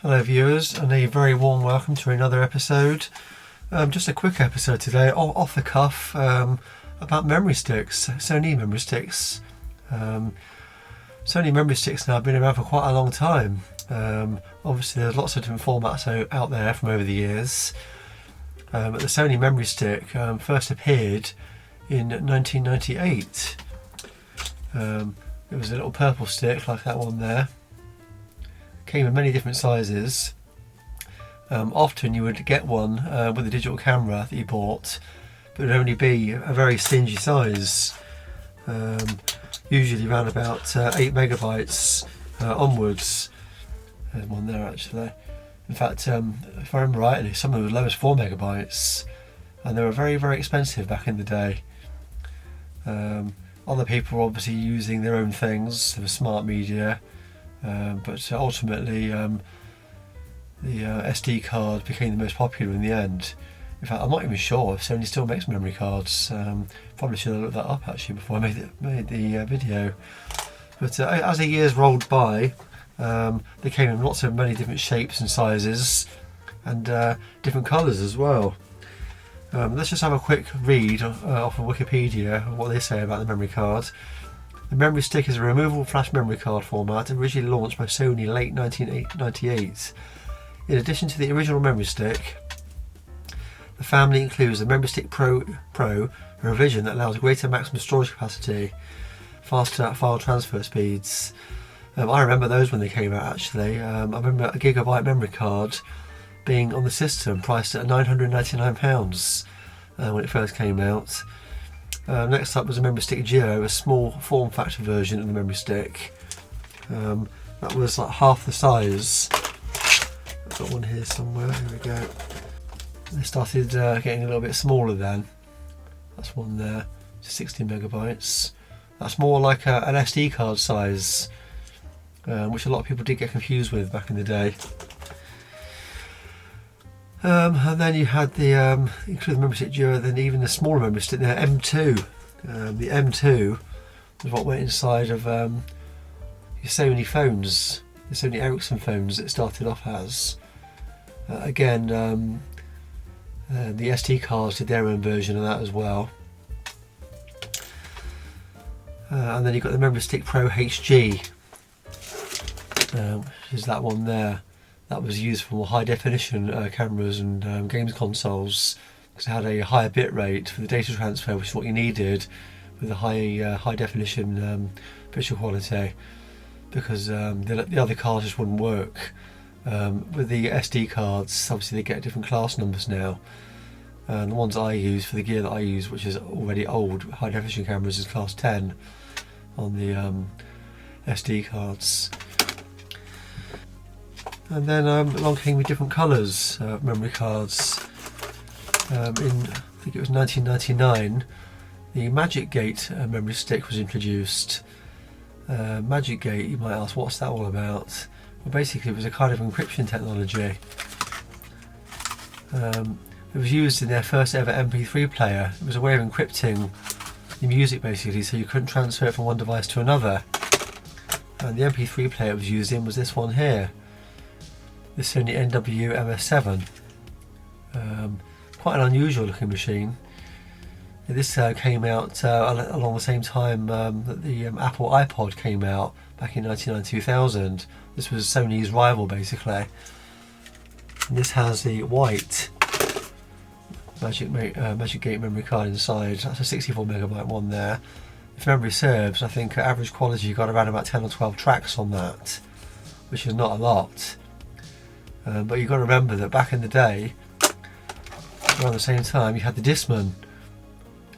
Hello viewers, and a very warm welcome to another episode. Just a quick episode today, off the cuff, about memory sticks, Sony Memory Sticks. Sony Memory Sticks now have been around for quite a long time. Obviously there's lots of different formats out there from over the years. But the Sony Memory Stick first appeared in 1998. It was a little purple stick like that one there. Came in many different sizes. Often you would get one with a digital camera that you bought, but it would only be a very stingy size, usually around about 8 megabytes onwards. There's one there actually. In fact, if I remember rightly, some of them were as low as 4 megabytes, and they were very, very expensive back in the day. Other people were obviously using their own things, they were smart media. But ultimately the SD card became the most popular in the end. In fact, I'm not even sure if Sony still makes memory cards. Probably should have looked that up actually before I made the video. But as the years rolled by, they came in lots of many different shapes and sizes and different colours as well. Let's just have a quick read off of Wikipedia of what they say about the memory card. The memory stick is a removable flash memory card format originally launched by Sony late 1998. In addition to the original memory stick, the family includes the Memory Stick Pro, a revision that allows greater maximum storage capacity, faster file transfer speeds. I remember those when they came out actually. I remember a gigabyte memory card being on the system priced at £999 when it first came out. Next up was a Memory Stick Duo, a small form factor version of the memory stick. That was like half the size. I've got one here somewhere, here we go. They started getting a little bit smaller then. That's one there, 16 megabytes. That's more like an SD card size, which a lot of people did get confused with back in the day. And then you had the, including the Memory Stick Duo, then even the smaller memory stick, the M2. The M2 was what went inside of your Sony phones, the Sony Ericsson phones it started off as. Again, the SD cards did their own version of that as well. And then you've got the Memory Stick Pro HG, which is that one there. That was used for more high definition cameras and games consoles, because it had a higher bit rate for the data transfer, which is what you needed with a high definition picture quality, because the other cards just wouldn't work. With the SD cards, obviously they get different class numbers now. The ones I use for the gear that I use, which is already old high definition cameras, is class 10 on the SD cards. And then along came with different colours of memory cards. In, I think it was 1999, the Magic Gate memory stick was introduced. Magic Gate, you might ask, what's that all about? Well, basically it was a kind of encryption technology. It was used in their first ever MP3 player. It was a way of encrypting the music basically, so you couldn't transfer it from one device to another. And the MP3 player it was used in was this one here. This Sony NW-MS7, quite an unusual looking machine. This came out along the same time that the Apple iPod came out back in 1999-2000. This was Sony's rival basically. And this has the white Magic Gate memory card inside. That's a 64 megabyte one there. If memory serves, I think average quality you got around about 10 or 12 tracks on that, which is not a lot. But you've got to remember that back in the day, around the same time, you had the Discman.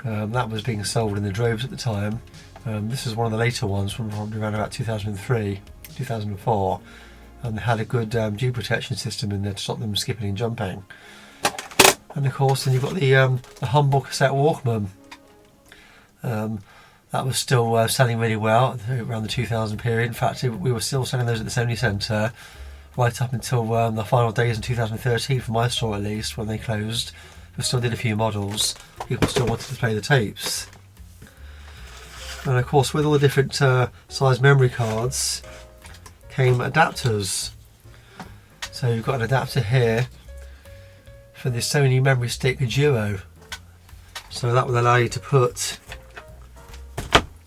That was being sold in the droves at the time. This is one of the later ones from probably around about 2003, 2004. And they had a good G protection system in there to stop them skipping and jumping. And of course, then you've got the humble cassette Walkman. That was still selling really well around the 2000 period. In fact, we were still selling those at the Sony Centre right up until the final days in 2013, for my store at least, when they closed. We still did a few models. People still wanted to play the tapes. And of course, with all the different size memory cards came adapters. So you've got an adapter here for the Sony Memory Stick Duo. So that will allow you to put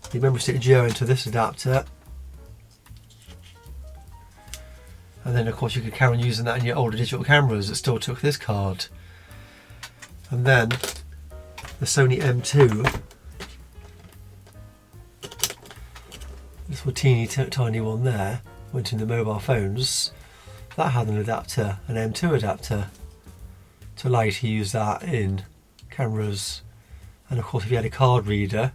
the Memory Stick Duo into this adapter. And then of course you could carry on using that in your older digital cameras that still took this card. And then the Sony M2, this little teeny tiny one there, went in the mobile phones. That had an adapter, an M2 adapter, to allow you to use that in cameras. And of course if you had a card reader,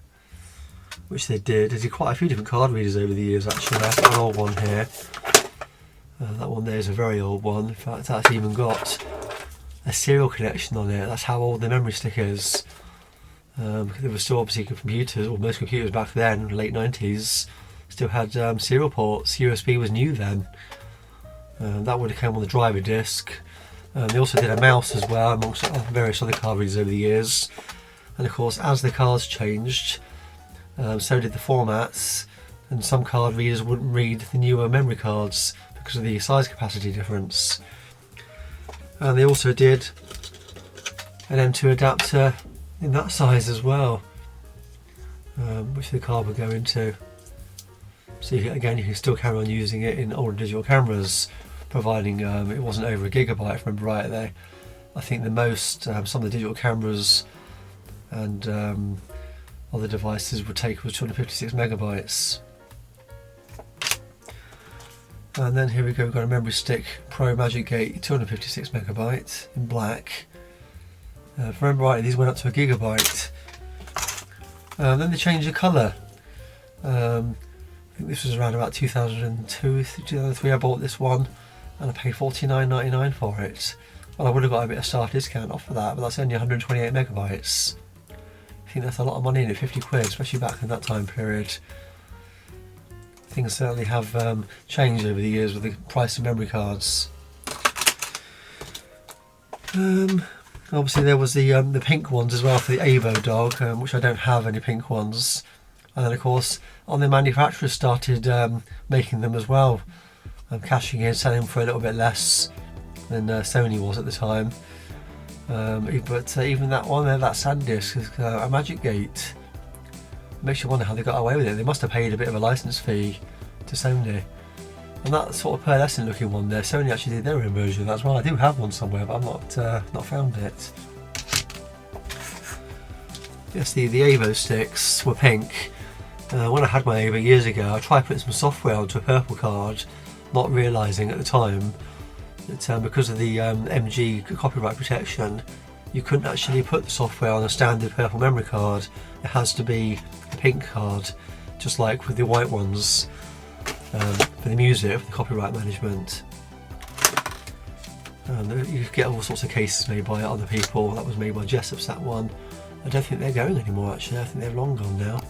which they did quite a few different card readers over the years actually. I've got an old one here. That one there is a very old one. In fact, that's even got a serial connection on it. That's how old the memory stick is. There were still obviously computers, or most computers back then, late 90s, still had serial ports. USB was new then. That would have come on the driver disc. They also did a mouse as well, amongst various other card readers over the years. And of course, as the cards changed, so did the formats, and some card readers wouldn't read the newer memory cards because of the size capacity difference. And they also did an M2 adapter in that size as well, which the card would go into. So again, you can still carry on using it in older digital cameras, providing it wasn't over a gigabyte, if I remember right there. I think the most some of the digital cameras and other devices would take was 256 megabytes. And then here we go, we've got a Memory Stick Pro Magic Gate 256 megabyte in black. If I remember right, these went up to a gigabyte. Then they changed the colour. I think this was around about 2002, 2003 I bought this one, and I paid $49.99 for it. Well, I would have got a bit of staff discount off of that, but that's only 128 megabytes. I think that's a lot of money in it, 50 quid, especially back in that time period. Things certainly have changed over the years with the price of memory cards. Obviously there was the pink ones as well for the Avo dog, which I don't have any pink ones. And then of course, on the manufacturers started making them as well, cashing in, selling them for a little bit less than Sony was at the time. But even that one there, that SanDisk, is a Magic Gate. Makes you wonder how they got away with it. They must have paid a bit of a license fee to Sony. And that sort of pearlescent looking one there, Sony actually did their own version of that as well. I do have one somewhere, but I've not found it. Yes, the Avo sticks were pink. When I had my Avo years ago, I tried putting some software onto a purple card, not realising at the time that because of the MG copyright protection, you couldn't actually put the software on a standard purple memory card. It has to be a pink card, just like with the white ones for the music, for the copyright management. You get all sorts of cases made by other people. That was made by Jessup's, that one. I don't think they're going anymore actually, I think they're long gone now.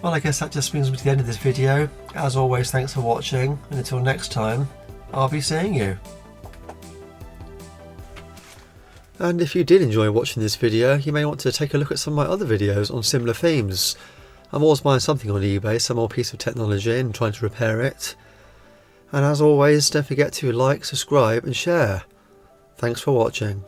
Well, I guess that just brings me to the end of this video. As always, thanks for watching, and until next time, I'll be seeing you. And if you did enjoy watching this video, you may want to take a look at some of my other videos on similar themes. I'm always buying something on eBay, some more piece of technology, and trying to repair it. And as always, don't forget to like, subscribe and share. Thanks for watching.